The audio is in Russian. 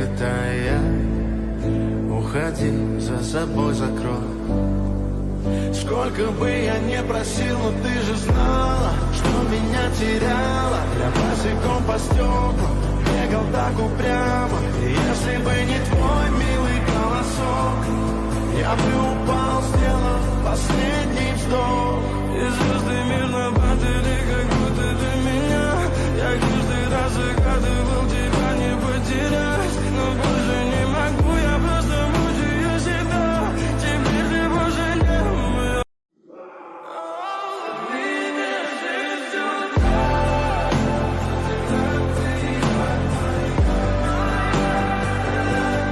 улетая, уходи, за собой закрой. Сколько бы я не просил, но ты же знала, что меня теряла. Я босиком по стеклам бегал так упрямо. И если бы не твой милый голосок, я бы